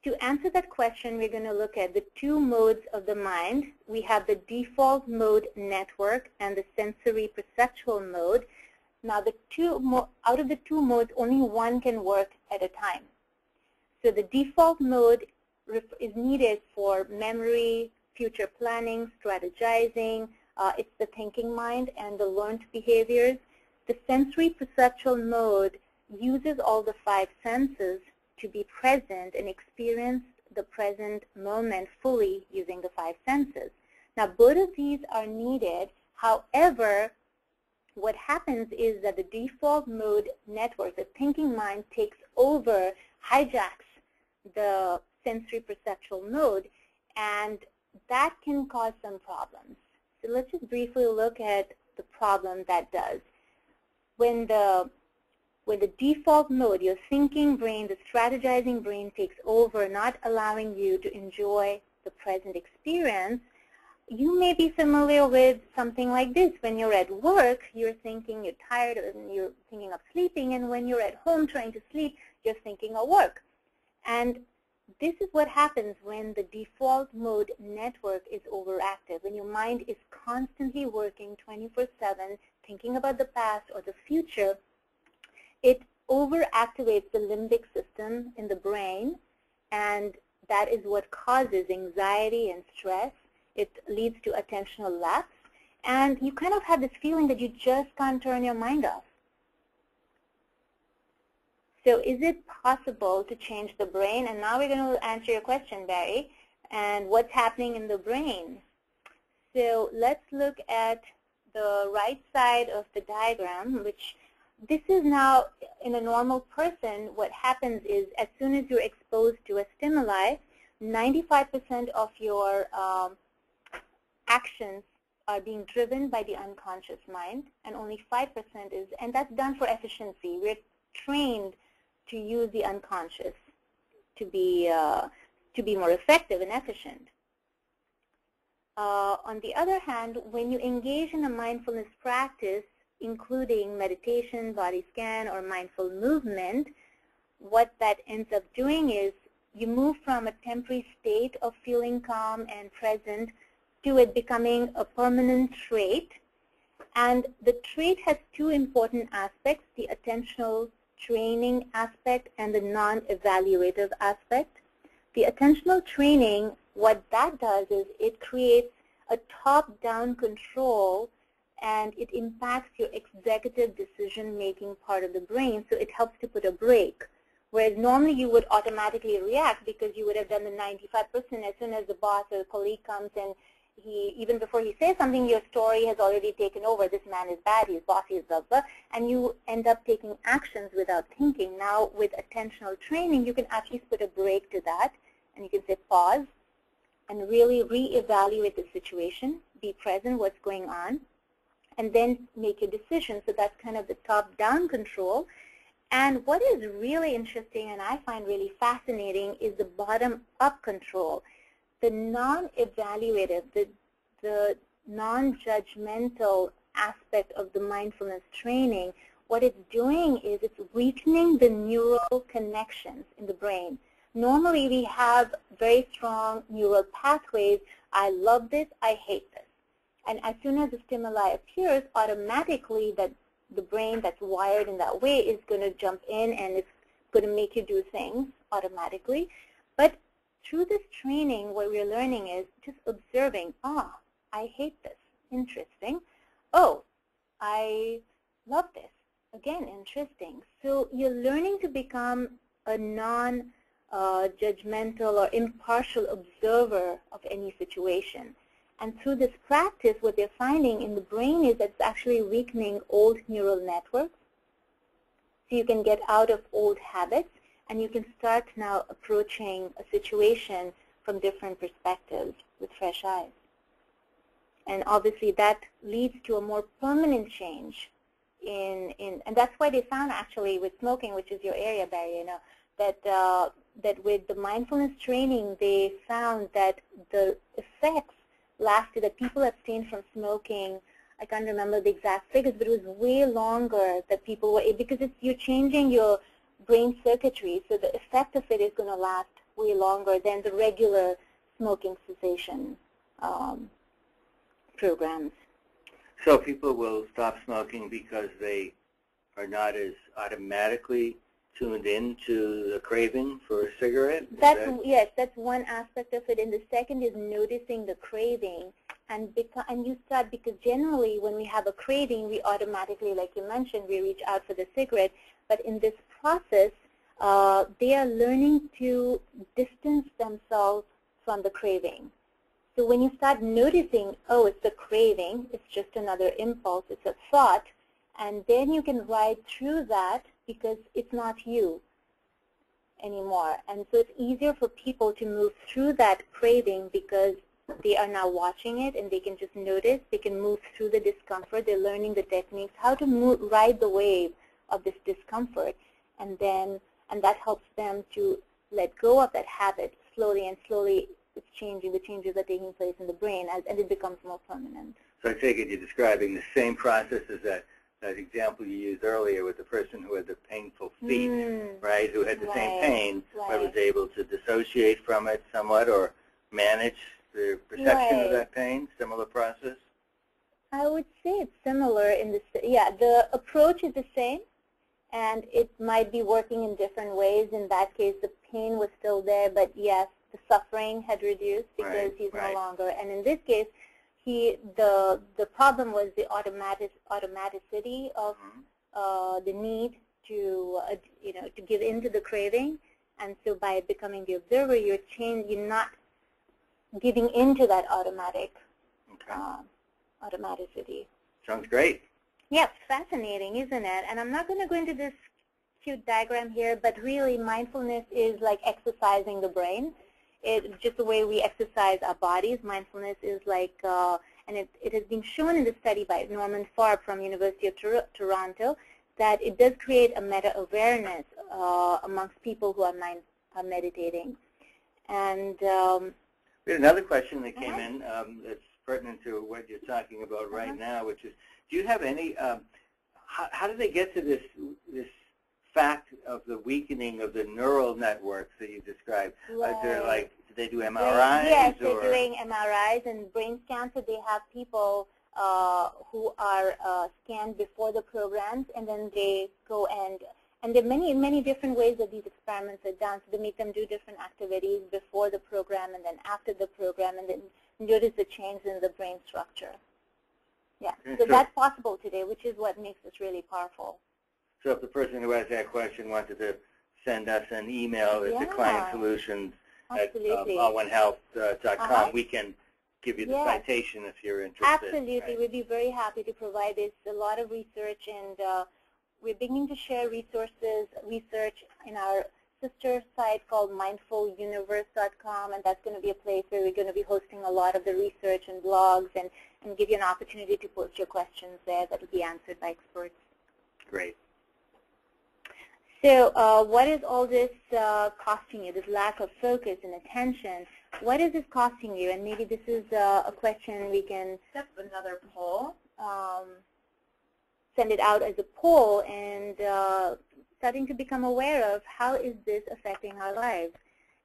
to answer that question, we're going to look at the two modes of the mind. We have the default mode network and the sensory perceptual mode. Now, out of the two modes, only one can work at a time. So the default mode is needed for memory, future planning, strategizing. It's the thinking mind and the learned behaviors. The sensory perceptual mode uses all the five senses to be present and experience the present moment fully using the five senses. Now, both of these are needed. However, what happens is that the default mode network, the thinking mind, takes over, hijacks the sensory perceptual mode, and that can cause some problems. So let's just briefly look at the problem that does. When the default mode, your thinking brain, the strategizing brain takes over, not allowing you to enjoy the present experience, you may be familiar with something like this. When you're at work, you're thinking you're tired and you're thinking of sleeping, and when you're at home trying to sleep, you're thinking of work. And this is what happens when the default mode network is overactive, when your mind is constantly working 24/7, thinking about the past or the future. It overactivates the limbic system in the brain, and that is what causes anxiety and stress. It leads to attentional lapse, and you kind of have this feeling that you just can't turn your mind off. So is it possible to change the brain? And now we're going to answer your question, Barry, and what's happening in the brain. So let's look at the right side of the diagram, which this is now in a normal person. What happens is as soon as you're exposed to a stimuli, 95% of your actions are being driven by the unconscious mind, and only 5% is, and that's done for efficiency. We're trained to use the unconscious to be more effective and efficient. On the other hand, when you engage in a mindfulness practice, including meditation, body scan, or mindful movement, what that ends up doing is you move from a temporary state of feeling calm and present to it becoming a permanent trait. And the trait has two important aspects, the attentional training aspect and the non-evaluative aspect. The attentional training, what that does is it creates a top-down control, and it impacts your executive decision-making part of the brain, so it helps to put a brake. Whereas normally you would automatically react because you would have done the 95% as soon as the boss or the colleague comes and even before he says something, your story has already taken over. This man is bad, he's bossy, he's blah, blah, and you end up taking actions without thinking. Now with attentional training, you can actually put a brake to that, and you can say pause and really reevaluate the situation, be present, what's going on, and then make your decision. So that's kind of the top-down control. And what is really interesting and I find really fascinating is the bottom-up control. The non-evaluative, the non-judgmental aspect of the mindfulness training, what it's doing is it's weakening the neural connections in the brain. Normally we have very strong neural pathways. I love this, I hate this. And as soon as the stimuli appears, automatically that the brain that's wired in that way is going to jump in and it's going to make you do things automatically. But through this training, what we're learning is just observing, I hate this, interesting. Oh, I love this, again, interesting. So you're learning to become a non-judgmental or impartial observer of any situation. And through this practice, what they're finding in the brain is that it's actually weakening old neural networks. So you can get out of old habits, and you can start now approaching a situation from different perspectives with fresh eyes. And obviously that leads to a more permanent change and that's why they found actually with smoking, which is your area, Barry, that with the mindfulness training, they found that the effects lasted, that people abstained from smoking. I can't remember the exact figures, but it was way longer that people were, because you're changing your brain circuitry, so the effect of it is going to last way longer than the regular smoking cessation programs. So people will stop smoking because they are not as automatically tuned in-to the craving for a cigarette? Yes, that's one aspect of it. And the second is noticing the craving. And you start, because generally when we have a craving, we automatically, like you mentioned, we reach out for the cigarette. But in this process, they are learning to distance themselves from the craving. So when you start noticing, oh, it's a craving, it's just another impulse, it's a thought, and then you can ride through that because it's not you anymore. And so it's easier for people to move through that craving because they are now watching it and they can just notice, they can move through the discomfort, they're learning the techniques, how to ride the wave of this discomfort, and that helps them to let go of that habit slowly, and slowly it's changing, the changes are taking place in the brain and it becomes more permanent. So I take it you're describing the same process as that example you used earlier with the person who had the painful feet, right, who had the same pain, but was able to dissociate from it somewhat or manage the perception of that pain, similar process? I would say it's similar in the approach is the same, and it might be working in different ways. In that case, the pain was still there, but yes, the suffering had reduced because he's no longer. And in this case, the problem was the automaticity of the need to, to give in to the craving. And so by becoming the observer, you're not giving into that automaticity. Sounds great. Yep, fascinating, isn't it? And I'm not going to go into this cute diagram here, but really mindfulness is like exercising the brain. It's just the way we exercise our bodies. Mindfulness is like, and it has been shown in the study by Norman Farb from University of Toronto that it does create a meta-awareness amongst people who are meditating. And we had another question that came in that's pertinent to what you're talking about right now, which is, do you have any, how do they get to this fact of the weakening of the neural networks that you described? Right. Is there like, do they do MRIs? Yes, they're doing MRIs and brain scans. So they have people who are scanned before the programs, and then they go and there are many different ways that these experiments are done. So they make them do different activities before the program and then after the program, and then notice the change in the brain structure. Yeah, so that's possible today, which is what makes this really powerful. So if the person who has that question wanted to send us an email to clientsolutions@all1health.com, we can give you the citation if you're interested. Absolutely. Right? We'd be very happy to provide this. A lot of research, and we're beginning to share research in our sister site called mindfuluniverse.com, and that's going to be a place where we're going to be hosting a lot of the research and blogs and give you an opportunity to post your questions there that will be answered by experts. Great. So what is all this costing you, this lack of focus and attention? What is this costing you? And maybe this is a question we can set another poll. Send it out as a poll, and starting to become aware of how is this affecting our lives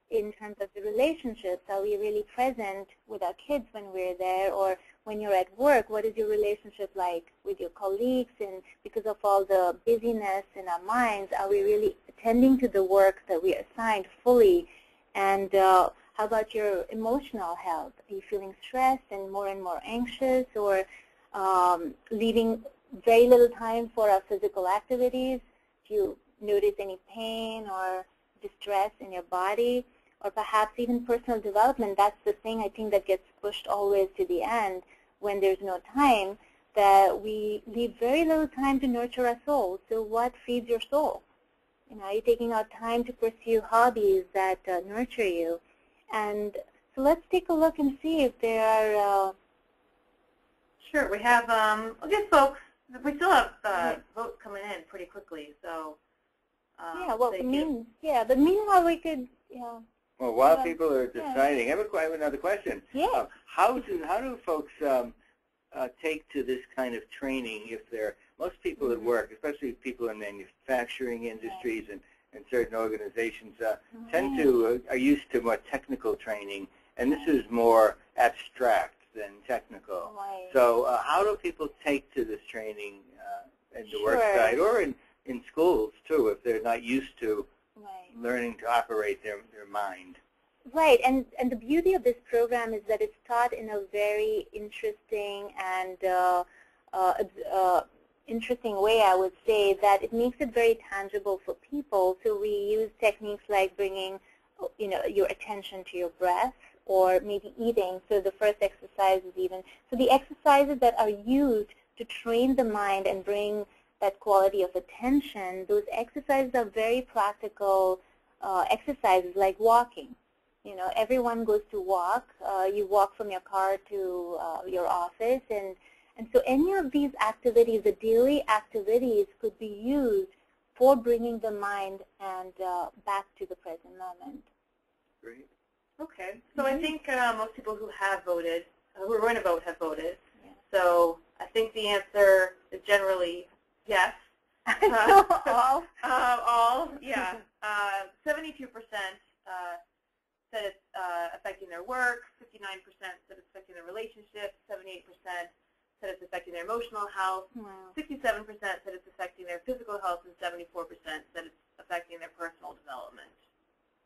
in terms of the relationships. Are we really present with our kids when we're there, or when you're at work? What is your relationship like with your colleagues? And because of all the busyness in our minds, are we really attending to the work that we are assigned fully? And how about your emotional health? Are you feeling stressed and more anxious, or leaving very little time for our physical activities? Do you notice any pain or distress in your body? Or perhaps even personal development. That's the thing I think that gets pushed always to the end when there's no time, that we leave very little time to nurture our soul. So what feeds your soul? Are you taking out time to pursue hobbies that nurture you? And so let's take a look and see if there are... Sure, we have, okay, folks, we still have votes coming in pretty quickly, so... yeah, well, but meanwhile we could, Well, while people are deciding, I have another question. Yeah. How do folks take to this kind of training if they're, most people at work, especially people in manufacturing industries and certain organizations, tend to, are used to more technical training, and this is more abstract than technical. Right. So how do people take to this training in the work site, or in schools too, if they're not used to learning to operate their mind? Right, and the beauty of this program is that it's taught in a very interesting and interesting way, I would say, that it makes it very tangible for people. So we use techniques like bringing, your attention to your breath, or maybe eating. So the first exercise is even, so the exercises that are used to train the mind and bring that quality of attention, those exercises are very practical exercises like walking. Everyone goes to walk. You walk from your car to your office, and so any of these activities, the daily activities, could be used for bringing the mind and back to the present moment. Great. Okay, so I think most people who have voted, who are going to vote, have voted. Yeah. So I think the answer is generally yes. All? All, yeah. 72% said it's affecting their work, 59% said it's affecting their relationships, 78% said it's affecting their emotional health, 67% said it's affecting their physical health, and 74% said it's affecting their personal development.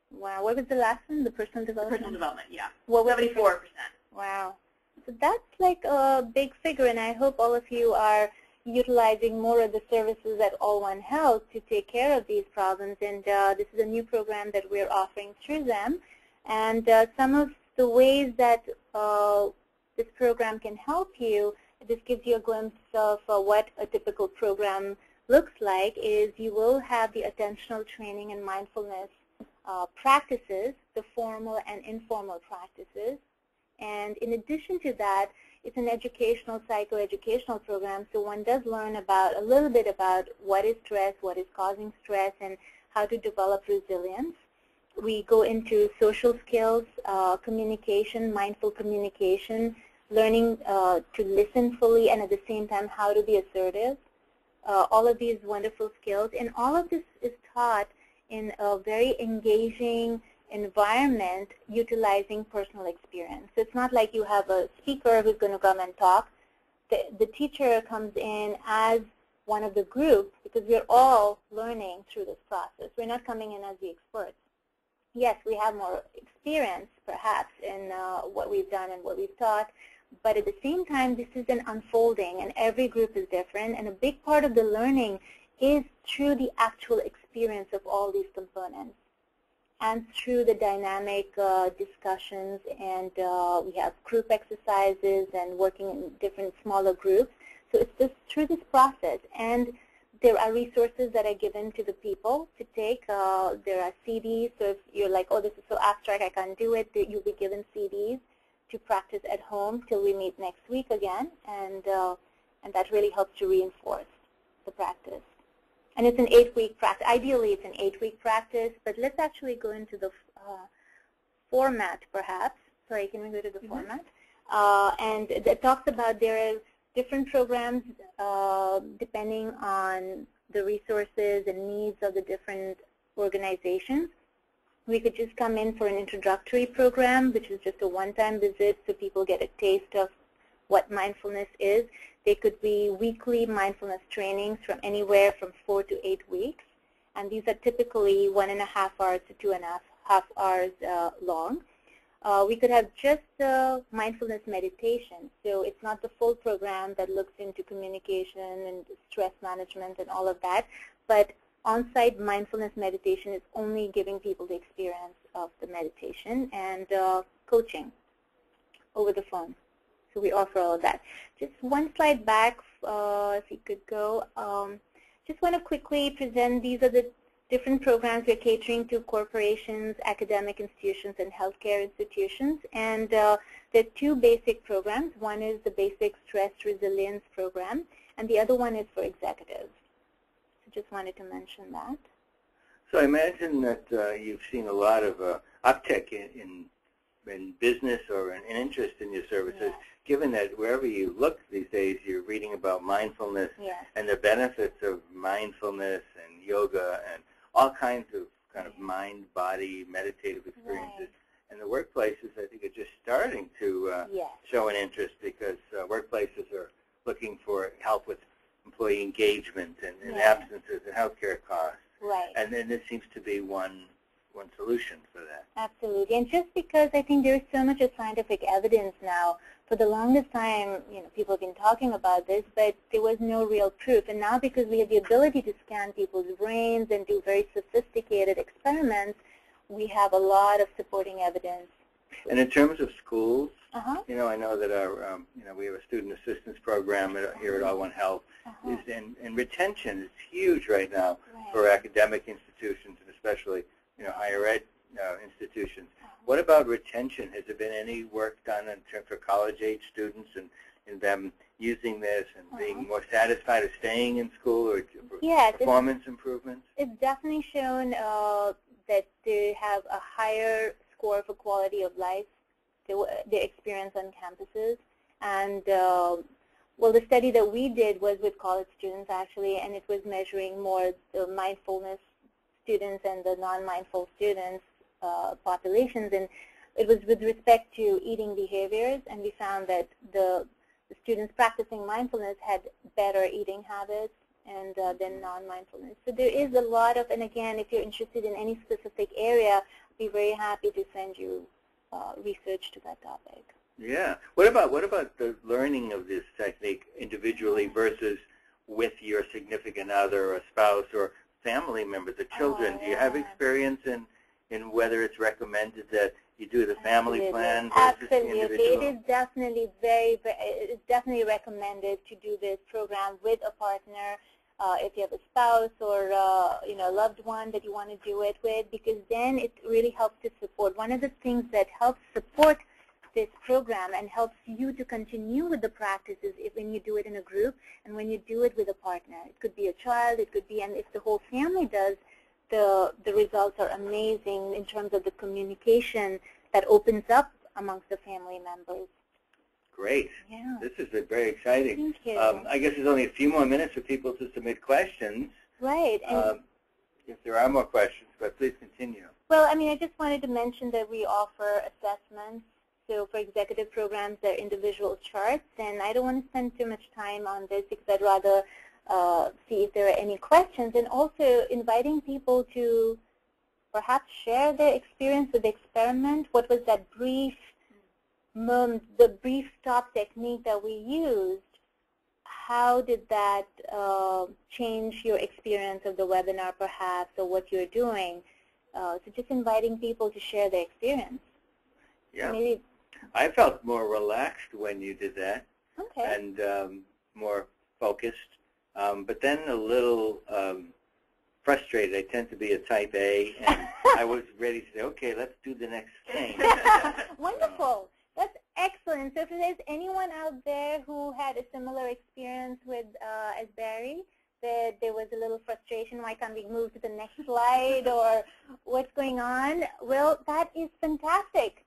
Wow, what was the last one? The personal development? Personal development, yeah. What was 74%. Wow. So that's like a big figure, and I hope all of you are, utilizing more of the services at All One Health to take care of these problems. And this is a new program that we're offering through them. And some of the ways that this program can help you, this gives you a glimpse of what a typical program looks like, is you will have the attentional training and mindfulness practices, the formal and informal practices. And in addition to that, it's an educational, psychoeducational program, so one does learn a little bit about what is stress, what is causing stress, and how to develop resilience. We go into social skills, communication, mindful communication, learning to listen fully, and at the same time how to be assertive. All of these wonderful skills, and all of this is taught in a very engaging environment utilizing personal experience. So it's not like you have a speaker who's going to come and talk. The teacher comes in as one of the group, because we're all learning through this process. We're not coming in as the experts. Yes, we have more experience perhaps in what we've done and what we've taught, but at the same time this is an unfolding, and every group is different, and a big part of the learning is through the actual experience of all these components and through the dynamic discussions, and we have group exercises and working in different smaller groups. So it's just through this process, and there are resources that are given to the people to take. There are CDs, so if you're like, oh, this is so abstract, I can't do it, you'll be given CDs to practice at home till we meet next week again, and that really helps to reinforce the practice. And it's an 8-week practice. Ideally, it's an 8-week practice, but let's actually go into the format, perhaps. Sorry, can we go to the format? And it talks about there are different programs depending on the resources and needs of the different organizations. We could just come in for an introductory program, which is just a one-time visit so people get a taste of what mindfulness is. They could be weekly mindfulness trainings from anywhere from 4 to 8 weeks. And these are typically 1.5 hours to 2.5 hours long. We could have just mindfulness meditation. So it's not the full program that looks into communication and stress management and all of that, but on-site mindfulness meditation is only giving people the experience of the meditation, and coaching over the phone. So we offer all of that. Just one slide back, if you could go. Just want to quickly present, these are the different programs we're catering to corporations, academic institutions, and healthcare institutions. And there are 2 basic programs. One is the basic stress resilience program, and the other one is for executives. So just wanted to mention that. So I imagine that you've seen a lot of uptick in business or an interest in your services, Yes. given that wherever you look these days, you're reading about mindfulness Yes. and the benefits of mindfulness and yoga and all kinds of mind-body meditative experiences. Right. And the workplaces, I think, are just starting to Yes. show an interest, because workplaces are looking for help with employee engagement and Yes. absences and healthcare costs. Right. And then this seems to be one solution for that. Absolutely. And just because I think there's so much of scientific evidence now, for the longest time, people have been talking about this, but there was no real proof. And now, because we have the ability to scan people's brains and do very sophisticated experiments, we have a lot of supporting evidence. And in terms of schools, Uh-huh. I know that our, we have a student assistance program here at All One Health, Uh-huh. and retention is huge right now Right. for academic institutions, and especially, higher ed institutions. What about retention? Has there been any work done in terms for college-age students and them using this and being more satisfied or staying in school, or Yes, performance improvements? It's definitely shown that they have a higher score for quality of life, their experience on campuses. And, well, the study that we did was with college students, actually, and it was measuring more the mindfulness students and the non-mindful students populations. And it was with respect to eating behaviors, and we found that the students practicing mindfulness had better eating habits and than non-mindfulness. So there is a lot of, and again, if you're interested in any specific area, I'd be very happy to send you research to that topic. Yeah. What about the learning of this technique individually versus with your significant other or spouse or family members or children. Oh, Do you have yeah. experience in whether it's recommended that you do the family Absolutely. plan versus the individual? It is definitely it's definitely recommended to do this program with a partner. If you have a spouse or a loved one that you want to do it with, because then it really helps to support. One of the things that helps support this program and helps you to continue with the practices when you do it in a group and when you do it with a partner. It could be a child, it could be, and if the whole family does, the results are amazing in terms of the communication that opens up amongst the family members. Great. Yeah. This is very exciting. Thank you. I guess there's only a few more minutes for people to submit questions. Right. And if there are more questions, but please continue. well, I mean, I just wanted to mention that we offer assessments. So for executive programs, they're individual charts, and I don't want to spend too much time on this because I'd rather see if there are any questions, and also inviting people to perhaps share their experience with the experiment. What was that brief the brief stop technique that we used? How did that change your experience of the webinar perhaps, or what you're doing? So just inviting people to share their experience. Yeah. Maybe. I felt more relaxed when you did that. Okay. And more focused, but then a little frustrated. I tend to be a type A, and I was ready to say, okay, let's do the next thing. Wonderful. That's excellent. So if there's anyone out there who had a similar experience with as Barry, that there was a little frustration, why can't we move to the next slide, or what's going on? Well, that is fantastic,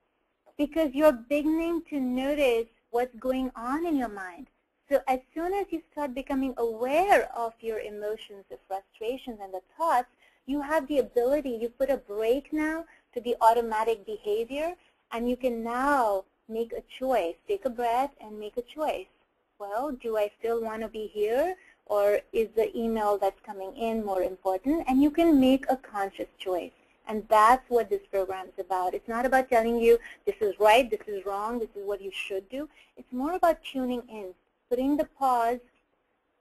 because you're beginning to notice what's going on in your mind. So as soon as you start becoming aware of your emotions, the frustrations, and the thoughts, you have the ability, you put a break now to the automatic behavior, and you can now make a choice. Take a breath and make a choice. Well, do I still want to be here, or is the email that's coming in more important? And you can make a conscious choice. And that's what this program is about. It's not about telling you this is right, this is wrong, this is what you should do. It's more about tuning in, putting the pause,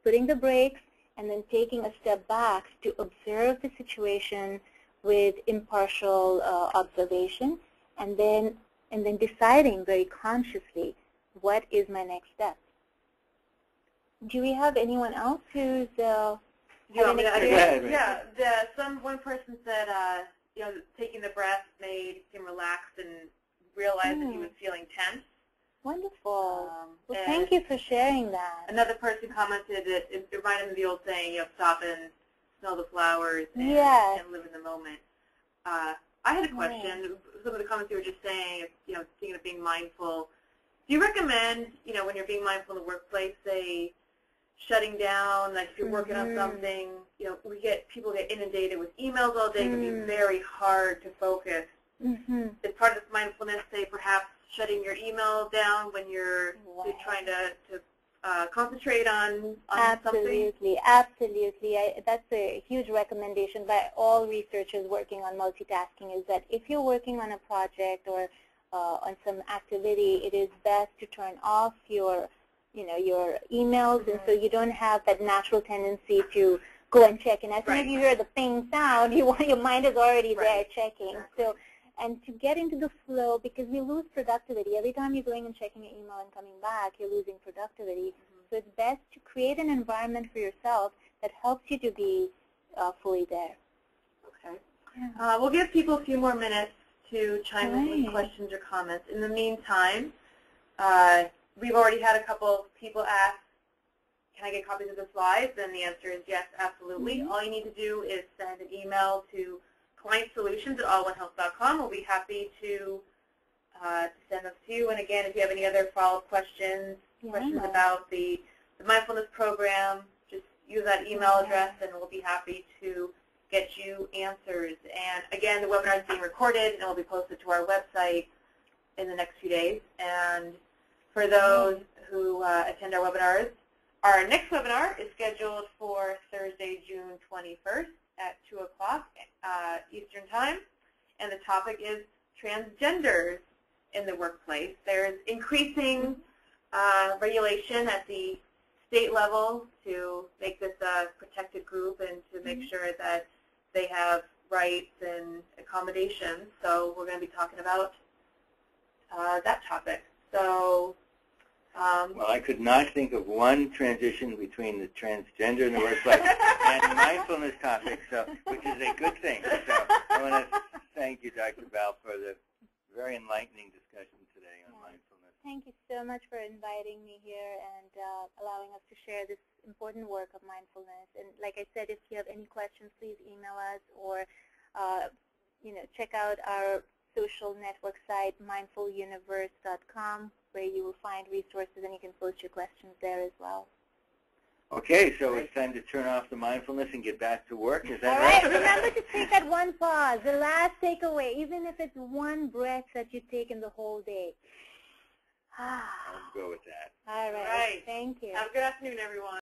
putting the brakes, and then taking a step back to observe the situation with impartial observation, and then deciding very consciously, what is my next step? Do we have anyone else who's having an experience? Yeah, one person said, taking the breath made him relax and realize that he was feeling tense. Wonderful. Well, thank you for sharing that. Another person commented that it reminded him of the old saying, stop and smell the flowers and live in the moment. I had a question. Some of the comments you were just saying, thinking of being mindful. Do you recommend, when you're being mindful in the workplace, say, shutting down, like if you're working on something, people get inundated with emails all day. It can be very hard to focus. As part of this mindfulness, say perhaps shutting your email down when you're trying to concentrate on something? Absolutely. That's a huge recommendation by all researchers working on multitasking, is that if you're working on a project or on some activity, it is best to turn off your emails, and so you don't have that natural tendency to go and check. And as soon as you hear the ping sound, your mind is already there checking. So, and to get into the flow, because we lose productivity. Every time you're going and checking your email and coming back, you're losing productivity. So it's best to create an environment for yourself that helps you to be fully there. Okay. Yeah. We'll give people a few more minutes to chime in with questions or comments. In the meantime, we've already had a couple of people ask, can I get copies of the slides? And the answer is yes, absolutely. All you need to do is send an email to clientsolutions@allonehealth.com. We'll be happy to send those to you. And again, if you have any other follow-up questions, about the mindfulness program, just use that email address and we'll be happy to get you answers. And again, the webinar is being recorded and it will be posted to our website in the next few days. And for those who attend our webinars, our next webinar is scheduled for Thursday, June 21st at 2 o'clock Eastern Time. And the topic is transgenders in the workplace. There's increasing regulation at the state level to make this a protected group and to make sure that they have rights and accommodations. So we're going to be talking about that topic. So, well, I could not think of one transition between the transgender in the workplace and mindfulness topic, so which is a good thing. So I want to thank you, Dr. Val, for the very enlightening discussion today on mindfulness. Thank you so much for inviting me here and allowing us to share this important work of mindfulness. And like I said, if you have any questions, please email us or check out our social network site, mindfuluniverse.com, where you will find resources and you can post your questions there as well. Okay, so it's time to turn off the mindfulness and get back to work. Is that All right? right, remember to take that one pause, the last takeaway, even if it's one breath that you take in the whole day. I'll go with that. All right. Thank you. Have a good afternoon, everyone.